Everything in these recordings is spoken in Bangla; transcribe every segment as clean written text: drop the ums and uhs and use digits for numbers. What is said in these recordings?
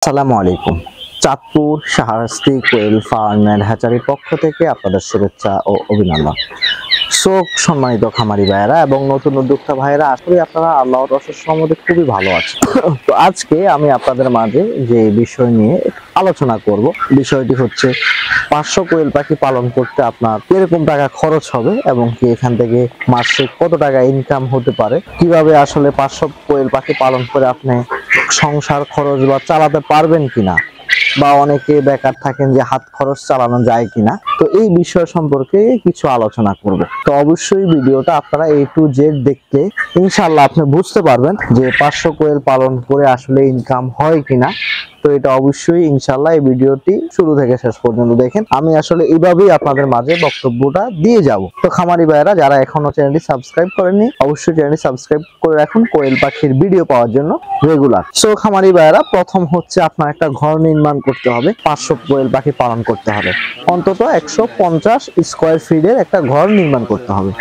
আসসালামু আলাইকুম। Chandpur Shahrasti quail farm and হ্যাচারির পক্ষ থেকে আপনাদের শুভেচ্ছা ও অভিনন্দন। সম্মানিত খামারি ভাইয়েরা এবং নতুন উদ্যোক্তা ভাইয়েরা, আসলে আপনারা আল্লাহর অশেষ রহমতে খুবই ভালো আছেন। তো আজকে আমি আপনাদের মাঝে যে বিষয় নিয়ে আলোচনা করব, বিষয়টি হচ্ছে 500 কোয়েল পাখি পালন করতে আপনার কিরকম টাকা খরচ হবে এবং কি এখান থেকে মাসে কত টাকা ইনকাম হতে পারে, কিভাবে আসলে 500 কোয়েল পাখি পালন করে আপনি সংসার খরচ বা চালাতে পারবেন কিনা, বা অনেকে বেকার থাকেন যে হাত খরচ চালানো যায় কিনা। তো এই বিষয় সম্পর্কে কিছু আলোচনা করব। তো অবশ্যই ভিডিওটা আপনারা A to Z দেখলে ইনশাআল্লাহ আপনি বুঝতে পারবেন যে 500 কোয়েল পালন করে আসলে ইনকাম হয় কিনা। তো এটা অবশ্যই ইনশাআল্লাহ এই ভিডিওটি শুরু থেকে শেষ পর্যন্ত দেখেন। আমি আসলে এইভাবেই আপনাদের মাঝে বক্তব্যটা দিয়ে যাব। তো খামারি ভাইয়েরা যারা এখনো চ্যানেলটি সাবস্ক্রাইব করেননি, অবশ্যই চ্যানেলটি সাবস্ক্রাইব করে রাখুন কোয়েল পাখির ভিডিও পাওয়ার জন্য রেগুলার। খামারি ভাইয়েরা, প্রথম হচ্ছে আপনার একটা ঘর নির্মাণ করতে হবে। 500 কোয়েল পাখি পালন করতে হবে, অন্তত 150 স্কয়ার ফিটের একটা ঘর নির্মাণ করতে হবে।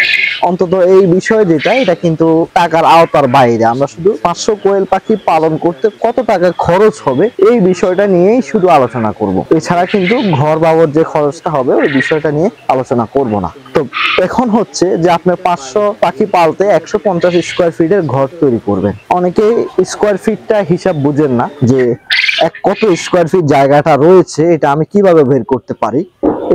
অন্তত এই বিষয় যেটা, এটা কিন্তু টাকার আওতার বাইরে। আমরা শুধু 500 কোয়েল পাখি পালন করতে কত টাকা খরচ হবে এই বিষয়টা নিয়েই শুধু আলোচনা করব। এছাড়া কিন্তু ঘর বাবদ যে খরচটা হবে ওই বিষয়টা নিয়ে আলোচনা করব না। তো এখন হচ্ছে যে আপনি 500 পাখি পালতে 150 স্কয়ার ফিটের ঘর তৈরি করবেন। অনেকে স্কয়ার ফিটটা হিসাব বুঝেন না, যে কত স্কয়ার ফিট জায়গাটা রয়েছে এটা আমি কিভাবে বের করতে পারি,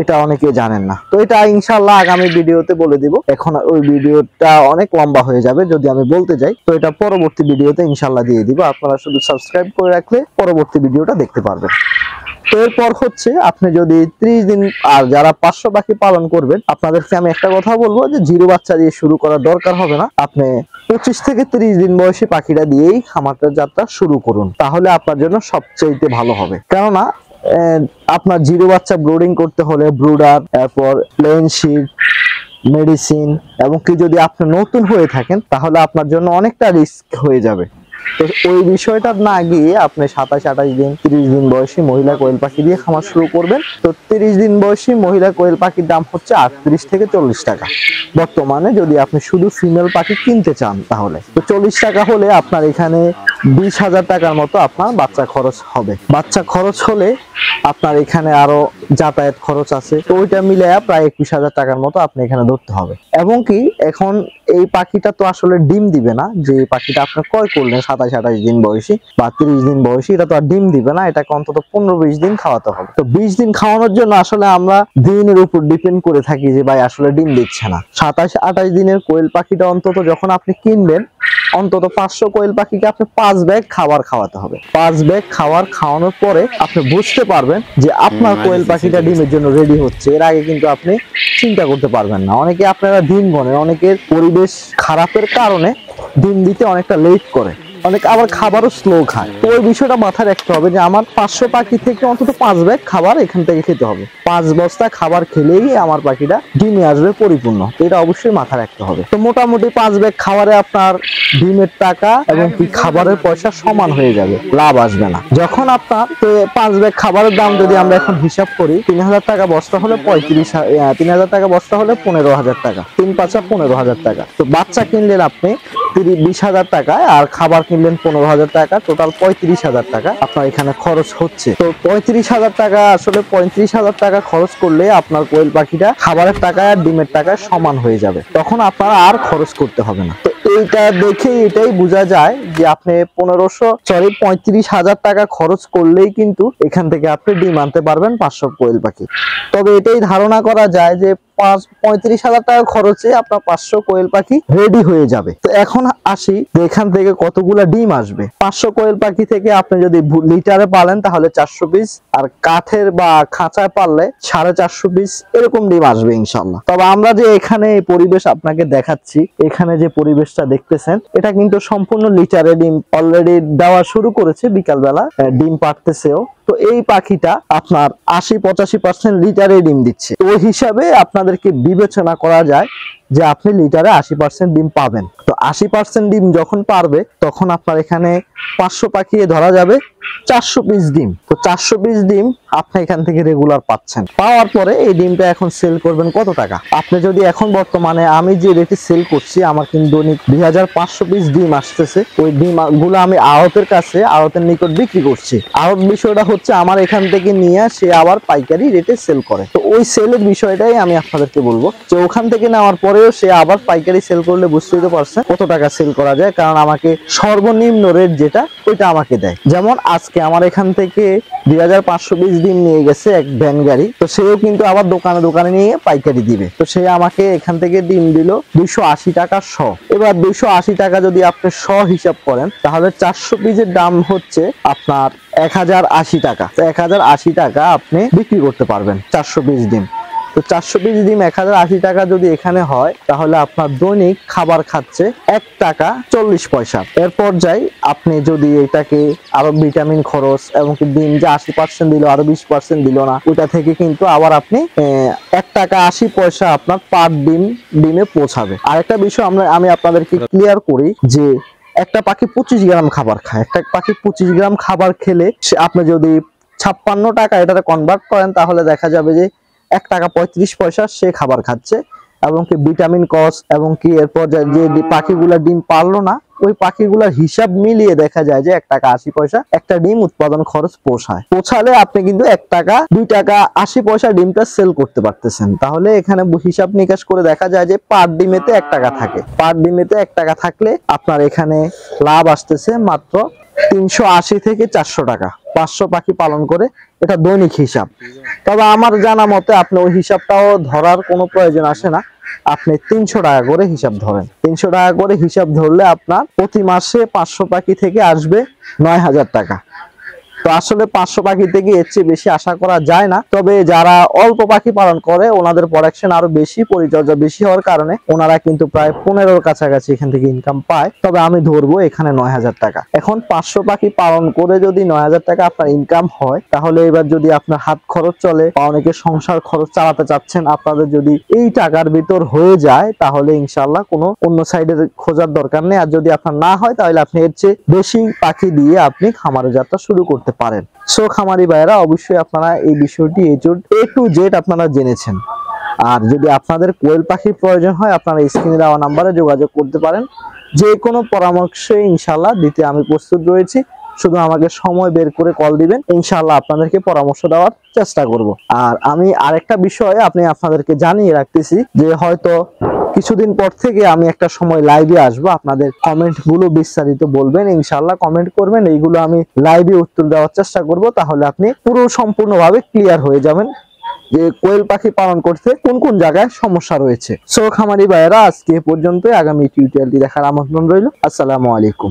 এটা অনেকে জানেন না। তো এটা ইনশাআল্লাহ আগামী ভিডিওতে বলে দিব। এখন ওই ভিডিওটা অনেক লম্বা হয়ে যাবে যদি আমি বলতে যাই। তো এটা পরবর্তী ভিডিওতে ইনশাআল্লাহ দিয়ে দিব। আপনারা শুধু সাবস্ক্রাইব করে রাখলে পরবর্তী ভিডিওটা দেখতে পারবেন। তো এরপর হচ্ছে আপনি যদি 30 দিন, আর যারা 500 পাখি পালন করবেন আপনাদেরকে আমি একটা কথা বলবো যে জিরো বাচ্চা দিয়ে শুরু করার দরকার হবে না। আপনি 25 থেকে 30 দিন বয়সী পাখিটা দিয়েই খামারটার যাত্রা শুরু করুন, তাহলে আপনার জন্য সবচেয়ে ভালো হবে। কেননা আপনার জিরো বাচ্চা ব্রুডিং করতে হলে ব্রুডার, তারপর প্লেন শিট, মেডিসিন, এবং কি যদি আপনি নতুন হয়ে থাকেন তাহলে আপনার জন্য অনেকটা রিস্ক হয়ে যাবে। তো ওই বিষয়টা না গিয়ে আপনি 27-28 দিন 30 দিন বয়সী মহিলা কোয়েল পাখি দিয়ে খামার শুরু করবেন। তো 30 দিন বয়সী মহিলা কোয়েল পাখির দাম হচ্ছে 38 থেকে 40 টাকা বর্তমানে, যদি আপনি শুধু ফিমেল পাখি কিনতে চান তাহলে। তো 40 টাকা হলে আপনার এখানে 20,000 টাকার মতো আপনার বাচ্চা খরচ হবে। বাচ্চা খরচ হলে আপনার এখানে আরো যাতায়াত খরচ আছে, তো ওইটা মিলে প্রায় 21,000 টাকার মতো আপনি এখানে ধরতে হবে। এবং কি এখন এই পাখিটা তো আসলে ডিম দিবে না, যে পাখিটা আপনি ক্রয় করলেন 27-28 দিন বয়সী বা 30 দিন বয়সী, এটা তো আর ডিম দিবে না। এটাকে অন্তত 15-20 দিন খাওয়াতে হবে। তো 20 দিন খাওয়ানোর জন্য আসলে আমরা দিনের উপর ডিপেন্ড করে থাকি যে ভাই আসলে ডিম দিচ্ছে না। 27-28 দিনের কোয়েল পাখিটা অন্তত যখন আপনি কিনবেন, অন্তত 500 কোয়েল পাখিকে আপনি 5 ব্যাগ খাবার খাওয়াতে হবে। 5 ব্যাগ খাবার খাওয়ানোর পরে আপনি বুঝতে পারবেন যে আপনার কোয়েল পাখিটা ডিমের জন্য রেডি হচ্ছে। এর আগে কিন্তু আপনি চিন্তা করতে পারবেন না। অনেকে আপনারা ডিম গণেন, অনেকের পরিবেশ খারাপের কারণে ডিম দিতে অনেকটা লেট করে, অনেকে আবার খাবারও স্লো খায়। তো ওই বিষয়টা মাথায় রাখতে হবে যে আমার 500 পাখি থেকে অন্তত 5 ব্যাগ খাবার এখান থেকে খেতে হবে। 5 বস্তা খাবার খেলেই আমার পাখিটা ডিমে আসবে পরিপূর্ণ। তো এটা অবশ্যই মাথায় রাখতে হবে। তো মোটামুটি 5 ব্যাগ খাবারে আপনার ডিমের টাকা এবং কি খাবারের পয়সা সমান হয়ে যাবে, লাভ আসবে না। যখন আপনার 5 ব্যাগ খাবারের দাম যদি আমরা এখন হিসাব করি, 3,000 টাকা বস্তা হলে 3,000 টাকা বস্তা হলে 15,000 টাকা, 3-5 15,000 টাকা। তো বাচ্চা কিনলেন আপনি 20,000 টাকায়, আর খাবার কিনলেন 15,000 টাকা, টোটাল 35,000 টাকা আপনার এখানে খরচ হচ্ছে। তো 35,000 টাকা, আসলে 35,000 টাকা খরচ করলে আপনার কোয়েল পাখিটা খাবারের টাকায় আর ডিমের টাকায় সমান হয়ে যাবে। তখন আপনার আর খরচ করতে হবে না। তো এইটা দেখে এটাই বোঝা যায় যে আপনি 35,000 টাকা খরচ করলেই কিন্তু এখান থেকে আপনি ডিম আনতে পারবেন 500 কোয়েল পাখি। তবে এটাই ধারণা করা যায় যে 35,000 টাকা খরচে আপনার 500 কোয়েল পাখি রেডি হয়ে যাবে। তো এখন আসি যে এখান থেকে কতগুলা ডিম আসবে। 500 কোয়েল পাখি থেকে আপনি যদি লিটারে পালেন তাহলে 400 পিস, আর কাঠের বা খাঁচায় পারলে 450 পিস এরকম ডিম আসবে ইনশাআল্লাহ। তবে আমরা যে এখানে পরিবেশ আপনাকে দেখাচ্ছি, এখানে যে পরিবেশটা দেখতেছেন, এটা কিন্তু সম্পূর্ণ লিটারে ডিম অলরেডি দেওয়া শুরু করেছে। বিকাল বেলা ডিম পাড়তেছেও। তো এই পাখিটা আপনার 80-85% লিটারে ডিম দিচ্ছে। ওই হিসাবে আপনাদেরকে বিবেচনা করা যায় যে আপনি লিটারে 80% ডিম পাবেন। তো 80% ডিম যখন পারবে তখন আপনার এখানে 500 পাখি ধরা যাবে 400 পিস ডিম। তো 400 পিস ডিম আপনি এখান থেকে রেগুলার পাচ্ছেন। পাওয়ার পরে এই ডিমটা এখন সেল করবেন কত টাকা? আপনি যদি এখন বর্তমানে আমি যে রেটে সেল করছি, আমার কিন্তু দৈনিক 2500 পিস ডিম আসতেছে। ওই ডিম গুলো আমি আড়তের কাছে, আড়তের নিকট বিক্রি করছি। আড়ত বিষয়টা হচ্ছে আমার এখান থেকে নিয়ে সে আবার পাইকারি রেটে সেল করে। তো ওই সেলের বিষয়টাই আমি আপনাদেরকে বলবো যে ওখান থেকে নেওয়ার পরেও সে আবার পাইকারি সেল করলে বুঝতেই তো পারছেন কত টাকা সেল করা যায়, কারণ আমাকে সর্বনিম্ন রেট যেটা ওইটা আমাকে দেয়। যেমন আজকে আমার এখান থেকে 2500 পিস ডিম নিয়ে গেছে এক ভ্যান গাড়ি, তো সেও কিন্তু আবার দোকানে দোকানে নিয়ে পাইকারি দিবে। তো সে আমাকে এখান থেকে ডিম দিল 280 টাকা শ। এবার 280 টাকা যদি আপনি শ হিসাব করেন তাহলে 400 পিসের দাম হচ্ছে আপনার 1080 টাকা। 1080 টাকা আপনি বিক্রি করতে পারবেন 400 পিস ডিম। তো 400 পিস ডিম 1080 টাকা যদি এখানে হয় তাহলে আপনার দৈনিক খাবার খাচ্ছে 1 টাকা 40 পয়সা। এরপর যাই আপনি যদি এটাকে আরো ভিটামিন খরচ এবং ডিম যে 80% দিল আরো 20% দিল না, ওটা থেকে কিন্তু আবার আপনি 1 টাকা 80 পয়সা আপনার পার ডিমে পৌঁছাবে। আরেকটা বিষয় আমি আপনাদেরকে ক্লিয়ার করি যে একটা পাখি 25 গ্রাম খাবার খায়। একটা পাখি 25 গ্রাম খাবার খেলে আপনি যদি 56 টাকা এটাতে কনভার্ট করেন তাহলে দেখা যাবে যে 1 টাকা 35 পয়সা সে খাবার খাচ্ছে। এবং কি ভিটামিন কস্ট এবং কি এরপর যে পাখিগুলা ডিম পারলো না ওই পাখিগুলার হিসাব মিলিয়ে দেখা যায় যে 1 টাকা 80 পয়সা একটা ডিম উৎপাদন খরচ পৌঁছালে আপনি কিন্তু 1 টাকা 2 টাকা 80 পয়সা ডিমটা সেল করতে পারতেছেন। তাহলে এখানে হিসাব নিকাশ করে দেখা যায় যে পার ডিমেতে 1 টাকা থাকে। পার ডিমেতে 1 টাকা থাকলে আপনার এখানে লাভ আসতেছে মাত্র 380 থেকে 400 টাকা 500 পাখি পালন করে। এটা দৈনিক হিসাব। তবে আমার জানা মতে আপনি ওই হিসাবটাও ধরার কোনো প্রয়োজন আসে না। আপনি 300 টাকা করে হিসাব ধরেন। 300 টাকা করে হিসাব ধরলে আপনার প্রতি মাসে 500 পাখি থেকে আসবে 9000 টাকা। তো আসলে 500 পাখি থেকে এর চেয়ে বেশি আশা করা যায় না। তবে যারা অল্প পাখি পালন করে ওনাদের প্রোডাকশন আরো বেশি, পরিচর্যা বেশি হওয়ার কারণে ওনারা কিন্তু প্রায় 15-র কাছাকাছি এখান থেকে ইনকাম পায়। তবে আমি ধরবো এখানে 9000 টাকা। এখন 500 পাখি পালন করে যদি 9000 টাকা আপনার ইনকাম হয় তাহলে এবার যদি আপনার হাত খরচ চলে বা অনেকে সংসার খরচ চালাতে চাচ্ছেন, আপনাদের যদি এই টাকার ভিতর হয়ে যায় তাহলে ইনশাআল্লাহ কোনো অন্য সাইডে খোঁজার দরকার নেই। আর যদি আপনার না হয় তাহলে আপনি এর চেয়ে বেশি পাখি দিয়ে আপনি খামারের যাত্রা শুরু করতে পারেন। সো খামারি ভাইরা অবশ্যই আপনারা এই বিষয়টি A to Z আপনারা জেনেছেন। আর যদি আপনাদের কোয়েল পাখির প্রয়োজন হয় আপনারা স্ক্রিনে দেওয়া নাম্বারে যোগাযোগ করতে পারেন। যে কোনো পরামর্শে ইনশাআল্লাহ দিতে আমি প্রস্তুত রয়েছি। শুধু আমাকে সময় বের করে কল দিবেন, ইনশাআল্লাহ আপনাদেরকে পরামর্শ দেওয়ার চেষ্টা করব। আর আমি আরেকটা বিষয় আপনাদেরকে জানিয়ে রাখতেছি যে হয়তো কিছুদিন পর থেকে আমি একটা সময় লাইভে আসবো। আপনাদের কমেন্ট গুলো বিস্তারিত বলবেন, ইনশাআল্লাহ কমেন্ট করবেন, এইগুলো আমি লাইভে উত্তর দেওয়ার চেষ্টা করব। তাহলে আপনি পুরো সম্পূর্ণভাবে ক্লিয়ার হয়ে যাবেন যে কোয়েল পাখি পালন করতে কোন কোন জায়গায় সমস্যা রয়েছে। সো খামারি ভাইয়েরা আজকে পর্যন্ত, আগামী টিউটোরিয়ালটি দেখার আমন্ত্রণ রইল। আসসালামু আলাইকুম।